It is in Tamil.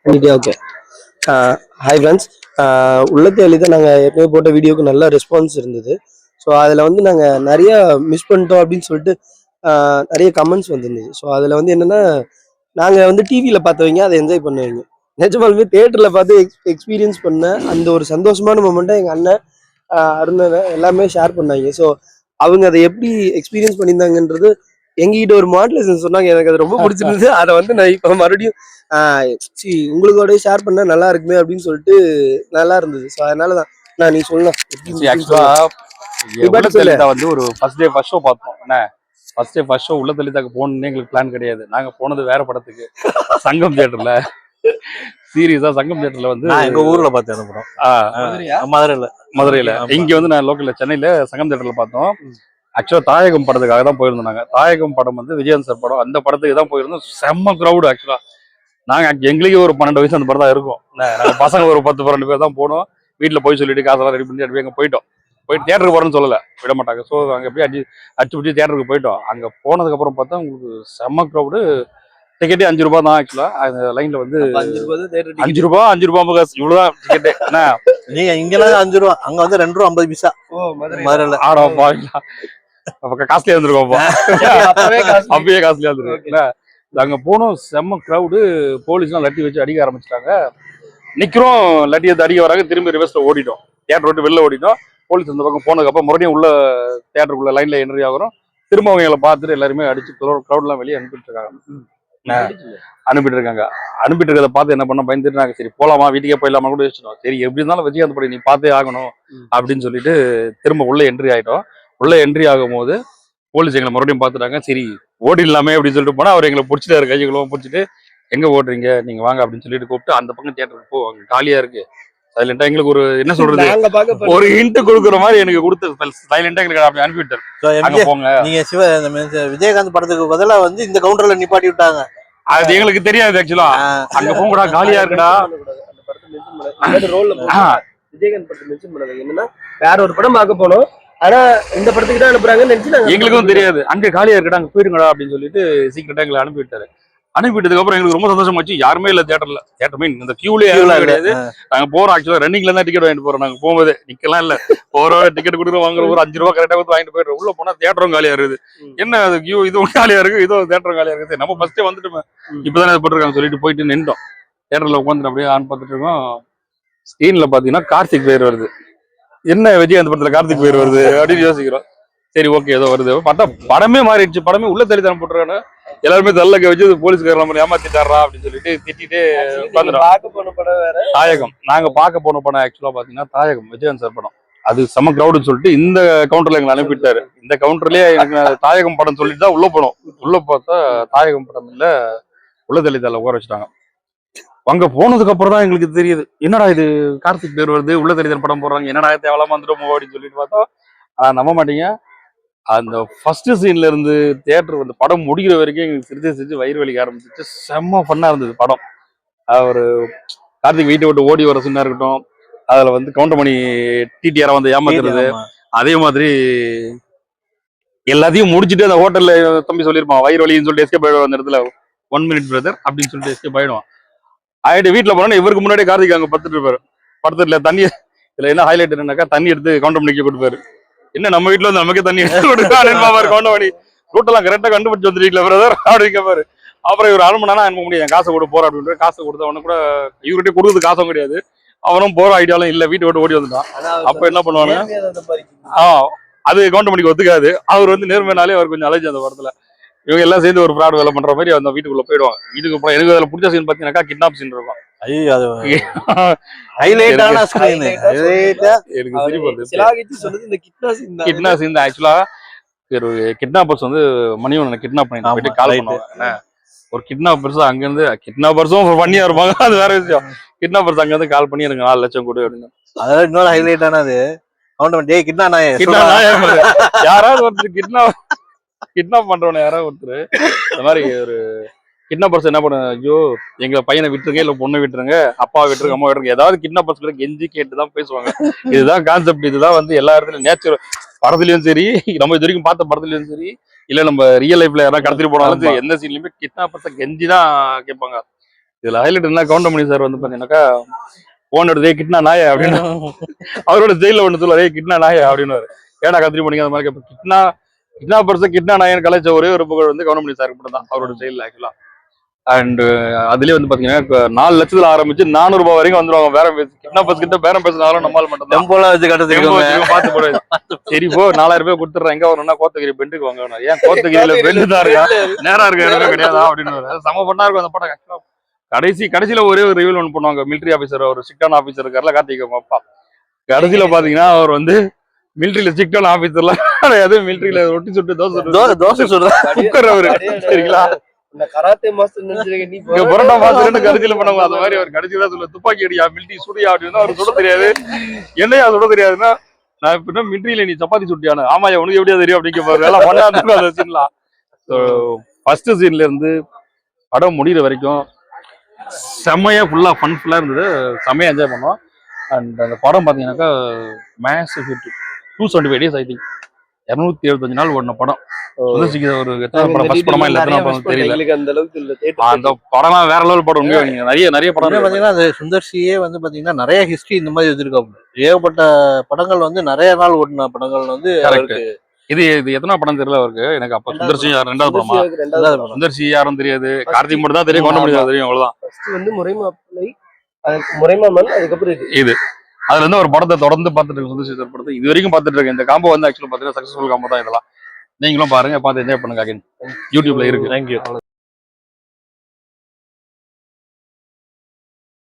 ஓகே. Hi friends. உள்ளத்தை எழுத நாங்கள் ஏற்கனவே போட்ட வீடியோக்கு நல்ல ரெஸ்பான்ஸ் இருந்தது. ஸோ அதில் வந்து நாங்கள் நிறைய மிஸ் பண்ணிட்டோம் அப்படின்னு சொல்லிட்டு நிறைய கமெண்ட்ஸ் வந்துருந்தது. ஸோ அதில் வந்து என்னென்னா, நாங்கள் வந்து டிவியில் பார்த்தவங்க அதை என்ஜாய் பண்ணுவீங்க, நிஜமாலுமே தேட்டரில் பார்த்து எக்ஸ்பீரியன்ஸ் பண்ண அந்த ஒரு சந்தோஷமான மொமெண்ட்டை எங்கள் அண்ணன் அருணனை எல்லாமே ஷேர் பண்ணாங்க. ஸோ அவங்க அதை எப்படி எக்ஸ்பீரியன்ஸ் பண்ணியிருந்தாங்கன்றது எங்ககிட்ட ஒரு மாடுலேஷன் சொன்னாங்க. எனக்கு அது ரொம்ப பிடிச்சிருந்தது. அதை வந்து நான் இப்போ மறுபடியும் உங்களோட ஷேர் பண்ணா நல்லா இருக்குமே அப்படின்னு சொல்லிட்டு நல்லா இருந்தது. ஸோ அதனால தான் நான் நீ சொல்லலாம். வந்து ஒரு ஃபர்ஸ்ட் டே ஃபர்ஸ்ட் ஷோ பார்த்தோம். என்ன ஃபர்ஸ்ட் டே ஃபர்ஸ்ட் ஷோ உள்ள தலிதாக்கு போகணும்னு எங்களுக்கு பிளான் கிடையாது. நாங்கள் போனது வேற படத்துக்கு, சங்கம் தியேட்டர்ல. சீரியஸா சங்கம் தியேட்டர்ல வந்து எங்க ஊர்ல பார்த்தேன் அந்த படம். மதுரையில இங்க வந்து நான் லோக்கல்ல சென்னையில சங்கம் தியேட்டர்ல பார்த்தோம். ஆக்சுவலா தாயகம் படத்துக்காக தான் போயிருந்தோம். நாங்க தாயகம் படம் வந்து விஜயன் சார் படம், அந்த படத்துக்கு தான் போயிருந்தோம். செம்ம கிரௌடு. ஆக்சுவலா நாங்க எங்களுக்கு ஒரு 12 வயசு அந்த படம் தான் இருக்கும். நாங்க பசங்க ஒரு 10-12 பேர் தான் போனோம். வீட்டுல போய் சொல்லிட்டு காசெல்லாம் ரெடி பண்ணி அப்படியே அங்க போயிட்டு தியேட்டருக்கு போறோம்னு சொல்லல, விட மாட்டாங்க. ஸோ அங்க அப்படியே அடிச்சு பிடிச்சி தியேட்டருக்கு போயிட்டோம். அங்க போனதுக்கு அப்புறம் பார்த்தா உங்களுக்கு செம்ம கிரௌடு. டிக்கெட்டே 5 ரூபாய் தான். ஆக்சுவலா அந்த லைன்ல வந்து 5 ரூபாய் இவ்வளவுதான் டிக்கெட்டு. நீங்க இங்கெல்லாம் 5 ரூபா, அங்க வந்து 2 ரூபா 50 பைசா. மதுரையில ஆடா பாக்கலாம், அப்ப காஸ்ட்லியா இருந்திருக்கோம். அப்பயே காஸ்ட்லியா இருந்திருக்கு. அங்க போனோம், செம்ம கிரௌடு. போலீஸ்லாம் லட்டி வச்சு அடிக்க ஆரம்பிச்சிட்டாங்க. நிக்கிறோம், லட்டி எடுத்து அடிக்க வராங்க. திரும்பி ரிவர்ஸ்ல ஓடிட்டோம், தியேட்டர் விட்டு வெளில ஓடிட்டோம். போலீஸ் அந்த பக்கம் போனதுக்கப்புறம் மறுபடியும் உள்ள தியேட்டருக்குள்ள லைன்ல என்ட்ரி ஆகிறோம். திரும்ப அவங்களை பார்த்துட்டு எல்லாருமே அடிச்சு கிரௌட்லாம் வெளியே அனுப்பிட்டு இருக்காங்க. அனுப்பிட்டு இருக்கிறத பார்த்து என்ன பண்ண பயந்துட்டு நாங்க சரி போலாமா வீட்டுக்கே போயிடலாமா கூட யோசிச்சோம். சரி எப்படி இருந்தாலும் விஜயகாந்த் படம் நீ பார்த்தே ஆகணும் அப்படின்னு சொல்லிட்டு திரும்ப உள்ள என்ட்ரி ஆயிட்டோம். உள்ள என்ட்ரி ஆகும் போது போலீஸ் எங்களை மறுபடியும் பார்த்துட்டாங்க. சரி ஓடிடலாமே அப்படின்னு சொல்லிட்டு போனா அவர் எங்களை பிடிச்சிட்டாரு, கைகளும் பிடிச்சிட்டு எங்க ஓடுறீங்க நீங்க வாங்க அப்படின்னு சொல்லிட்டு கூப்பிட்டு அந்த பக்கம் தியேட்டருக்கு போ, அங்க காலியா இருக்கு. சைலண்டா எங்களுக்கு ஒரு என்ன சொல்றது, ஒரு ஹிண்ட் கொடுக்குற மாதிரி எனக்கு கொடுத்து சைலண்டா எங்களுக்கு அப்படி அனுப்பிவிட்டாரு. போங்க நீங்க விஜயகாந்த் படத்துக்கு பதிலா வந்து இந்த கவுண்டர்ல நிப்பாட்டி விட்டாங்க. அது எங்களுக்கு தெரியாது. ஆக்சுவலா அங்க போங்கடா காலியா இருக்குடா. விஜயகாந்த் படத்தை மென்ஷன் பண்ணது என்னன்னா, வேற ஒரு படம் பார்க்க போனோம், ஆனா இந்த படத்துக்கு தான் அனுப்புறாங்கன்னு நினைச்சு எங்களுக்கும் தெரியாது. அங்க காலியா இருக்கடா அங்க போயிருங்கடா அப்படின்னு சொல்லிட்டு சீக்கிரட்டா எங்களை அனுப்பிவிட்டாரு. அனுப்பிட்டதுக்கு அப்புறம் எங்களுக்கு ரொம்ப சந்தோஷமாச்சு. யாருமே இல்ல தியேட்டர்ல. தியேட்டர் மீன் இந்த கியூலயே கிடையாது. நாங்க போறோம். ஆக்சுவலா ரன்னிங்ல தான் டிக்கெட் வாங்கிட்டு போறோம். நாங்க போகும்போது நிக்கலாம் இல்ல, போறோம் டிக்கெட் கொடுக்குறோம், வாங்குற ஒரு 5 ரூபாய் கரெக்டா கொடுத்து வாங்கிட்டு போயிடுறோம். உள்ள போனா தியேட்டரும் காலியா இருக்குது. என்ன அது கியூ இதுவும் காலியா இருக்கு, இதுவும் தியேட்டரும் காலியா இருக்குது. நம்ம ஃபர்ஸ்டே வந்துட்டு இப்பதானே போட்டுருக்காங்க சொல்லிட்டு போயிட்டு நின்றோம். தியேட்டர்ல உட்காந்துட்டு அப்படியே ஆன் பார்த்துட்டு இருக்கோம். ஸ்கிரீன்ல பாத்தீங்கன்னா கார்த்திக் பேர் வருது. என்ன விஜயகாந்த் படத்துல கார்த்திக் பேர் வருது அப்படின்னு யோசிக்கிறோம். சரி ஓகே ஏதோ வருது. பார்த்தா படமே மாறிடுச்சு. படமே உள்ள தள்ளித்தனம் போட்டுருக்காங்க. எல்லாருமே தள்ளக்க வச்சு போலீஸ்கார நம்ம ஏமாத்திட்டாரா அப்படின்னு சொல்லிட்டு திட்டிட்டு தாயகம். நாங்க பார்க்க போன படம் ஆக்சுவலா பாத்தீங்கன்னா தாயகம், விஜயகாந்த் சார் படம். அது செம கிரௌடுன்னு சொல்லிட்டு இந்த கவுண்டர்ல எங்களை அனுப்பிட்டாரு. இந்த கவுண்டர்லயே எனக்கு தாயகம் படம் சொல்லிட்டு தான் உள்ள போனோம். உள்ள பார்த்தா தாயகம் படம் இல்ல, உள்ள தள்ளித்தால உட்கார வச்சுட்டாங்க. அங்க போனதுக்கு அப்புறம் தான் எங்களுக்கு தெரியுது, என்னடா இது கார்த்திக் பேர் வருது, உள்ள தள்ளிதல் படம் போடுறாங்க, என்னடா தேவலாம வந்துடும் அப்படின்னு சொல்லிட்டு பார்த்தோம். ஆனா நம்ப மாட்டீங்க, அந்த ஃபர்ஸ்ட் சீன்ல இருந்து தியேட்டர் வந்து படம் முடிக்கிற வரைக்கும் எங்களுக்கு சிரிச்சு வயிறு வலிக்க ஆரம்பிச்சிச்சு. செம்ம ஃபன்னா இருந்தது படம். ஒரு கார்த்திக் வீட்டை விட்டு ஓடி வர சீனா இருக்கட்டும், அதுல வந்து கவுண்டமணி டிடிஆரை வந்து ஏமாத்துறது, அதே மாதிரி எல்லாத்தையும் முடிச்சுட்டு அந்த ஹோட்டல்ல தம்பி சொல்லியிருப்பான் வயிறு வலின்னு சொல்லிட்டு எஸ்கேப் ஆயிடுவான். அந்த இடத்துல 1 minute பிரதர் அப்படின்னு சொல்லிட்டு எஸ்கேப் ஆயிடுவான். ஆயிட்டு வீட்டுல போனா இவருக்கு முன்னாடி கார்த்திக் அங்க படுத்துட்டு இருப்பாரு. படுத்துட்டுல தண்ணி இதுல என்ன ஹைலைட் என்னன்னாக்கா, தண்ணி எடுத்து கவுண்டமணிக்கு கொடுப்பாரு. என்ன நம்ம வீட்டுல வந்து நமக்கே தண்ணி கவுண்டமணி ரூட்டெல்லாம் கரெக்டா கண்டுபிடிச்சு வந்துருக்கீங்களா பிரதர் அப்படின்னு கேட்பாரு. அப்புறம் இவர் 1/2 மணி நேரம் அனுப்ப முடியும், என் காசை கூட போற அப்படின்னு காசை கொடுத்த அவனு கூட இவர்கிட்ட கொடுக்குறது காசும் கிடையாது. அவனும் போற ஐடியாலும் இல்ல, வீட்டை விட்டு ஓடி வந்துட்டான். அப்ப என்ன பண்ணுவானு அது கவுண்டமணிக்கு ஒத்துக்காது. அவர் வந்து நேர்மையினாலே அவர் கொஞ்சம் அலைஞ்சு அந்த படத்துல. இவங்க எல்லாம் சேர்ந்து ஒரு ஃப்ராட் வேலை பண்ற மாதிரி அந்த வீட்டுக்குள்ள போயிடுவாங்க. வீட்டுக்கு போய் எனக்கு அதுல பிடிச்ச சீன் பாத்தீங்கன்னாக்கா கிட்னாப் சீன் இருக்கும். ஆக்சுவலா கிட்னாப்பர்ஸ் வந்து மணிவண்ணனை கிட்னாப் பண்ணிட்டு கால் பண்ணுவாங்க. ஒரு கிட்னாப்பர்ஸ் அங்க இருந்து கிட்னாப்பர்ஸும் பண்ணியா இருப்பாங்க, அது வேற விஷயம். கிட்னாப்பர்ஸ் அங்க இருந்து கால் பண்ணி எனக்கு 4 லட்சம் கொடு அப்படின்னு. அதாவது இன்னொரு ஹைலைட் ஆனது யாராவது ஒருத்தர் கிட்னாப் பண்றவன யாராவது ஒருத்தர் இந்த மாதிரி ஒரு கிட்னாப்பர்ஸ் என்ன பண்ண, ஐயோ எங்க பையனை விட்டுருங்க, இல்ல பொண்ணை விட்டுருங்க, அப்பா விட்டுருங்க, அம்மா விட்டுருங்க, ஏதாவது கிட்னாப்பர்ஸ் கூட கெஞ்சி கேட்டுதான் பேசுவாங்க. இதுதான் கான்செப்ட். இதுதான் வந்து எல்லா இடத்துலயும் நேச்சுரல் படத்துலயும் சரி, நம்ம இது வரைக்கும் பார்த்த படத்துலயும் சரி, இல்ல நம்ம ரியல் லைஃப்ல யாராவது கடத்திட்டு போனாலும் சரி, எந்த சீன்லயுமே கிட்னாப்பர்ஸை கெஞ்சி தான் கேட்பாங்க. இதுல ஹைலைட் என்ன கவுண்டமணி சார் வந்து பாத்தீங்கன்னாக்கா போன் எடுத்தே கிட்னா நாய அப்படின்னு அவரோட ஜெயில ஒண்ணு சொல்லுவாரு கிட்னா நாய அப்படின்னு ஏடா கத்திரி பண்ணிங்க அந்த மாதிரி கிட்னா பர்சன் கிட்னா நாயன் கலைச்ச ஒரே ஒரு புகழ் வந்து கவுண்டமணி சார் மட்டும் தான் அவரோட ஜெயில ஆக்சுவலா. அண்ட் அதுலயே வந்து பாத்தீங்கன்னா 4 லட்சத்துல ஆரம்பிச்சு 400 ரூபாய் வரைக்கும் வந்துருவாங்க. பேரம் பேசி கிட்னா பஸ் கிட்ட பேரம் பேசினாலும் நம்மால் மட்டும் டெம்போலாம் வச்சு கட்ட பார்த்து போடுறது. சரி போ 4000 ரூபாய் கொடுத்துட்றேன், எங்க வரணும்னா கோத்தகிரி பெண்டுக்கு வாங்க. ஏன் கோத்தகிரியில பெண்டு தான் இருக்கா, நேரா இருக்க இடமே கிடையாதா அப்படின்னு சம பண்ணா இருக்கும் அந்த படம். கடைசியில ஒரே ஒரு ரிவீல் ஒன்று பண்ணுவாங்க. மிலிட்டரி ஆபீசர், ஒரு ஸ்ட்ரிக்டான ஆபீசர் இருக்காருல கார்த்திக் அப்பா, கடைசியில பாத்தீங்கன்னா அவர் வந்து மிலிட்டரியில ஸ்ட்ரிக்டான ஆபீசர்லாம் கிடையாது, மிலிட்டரியில ரொட்டி சுட்டு தோசை குக்கர் அவரு. சரிங்களா, கராத்தே மாஸ்டர் பரோட்டா மாஸ்டர் கடைசியில பண்ணுவாங்க. அந்த மாதிரி அவர் கடைசியில சொல்ல துப்பாக்கி அடியா மிலிட்டரி சுடியா அப்படின்னு அவர் சுட தெரியாது. என்னையா சுட தெரியாதுன்னா, நான் இப்ப மிலிட்டரியில நீ சப்பாத்தி சுட்டியானு, ஆமாயா உனக்கு எப்படியா தெரியும் அப்படின்னு பாரு எல்லாம் பண்ணாதான் சீன்லாம். ஃபர்ஸ்ட் சீன்ல இருந்து படம் முடிகிற வரைக்கும் செம்மையா ஃபுல்லா ஃபன்ஃபுல்லா இருந்தது, செம்மையா என்ஜாய் பண்ணோம். அண்ட் அந்த படம் பாத்தீங்கன்னாக்கா massive hit. 275 days I think 275 நாள் ஓடின படம். ஒரு எத்தனை படம் ஃபர்ஸ்ட் படமா இல்ல எத்தனை படம் தெரியல. அந்த அளவுக்கு அந்த படம்லாம் வேற லெவல் படம். உண்மையா நீங்க நிறைய படம் பாத்தீங்கன்னா அந்த சுந்தர்சியே வந்து பாத்தீங்கன்னா நிறைய ஹிஸ்டரி இந்த மாதிரி வச்சிருக்காங்க. ஏகப்பட்ட படங்கள் வந்து நிறைய நாள் ஓடின படங்கள் வந்து இது எத்தனை படம் தெரியல அவருக்கு. எனக்கு அப்ப சுந்தர்சி 2வது படமா, சுந்தர்சி யாரும் தெரியாது, கார்த்திக் மட்டும் தான் தெரியும், கொண்ட முடியாது தெரியும், அவ்வளவுதான். வந்து முறைமாமன் அதுக்கப்புறம் இது அதுல இருந்து ஒரு படத்தை தொடர்ந்து பார்த்துட்டு இருக்கேன். சுந்தர்சி சார் படத்தை இது வரைக்கும் பார்த்துட்டு இருக்கேன். இந்த காம்போ வந்து ஆக்சுவலா பாத்தீங்கன்னா சக்சஸ்ஃபுல் காம்போ தான். இதெல்லாம் நீங்களும் பாருங்க, பார்த்து என்ஜாய் பண்ணுங்க. யூடியூப்ல இருக்கு. தேங்க்யூ.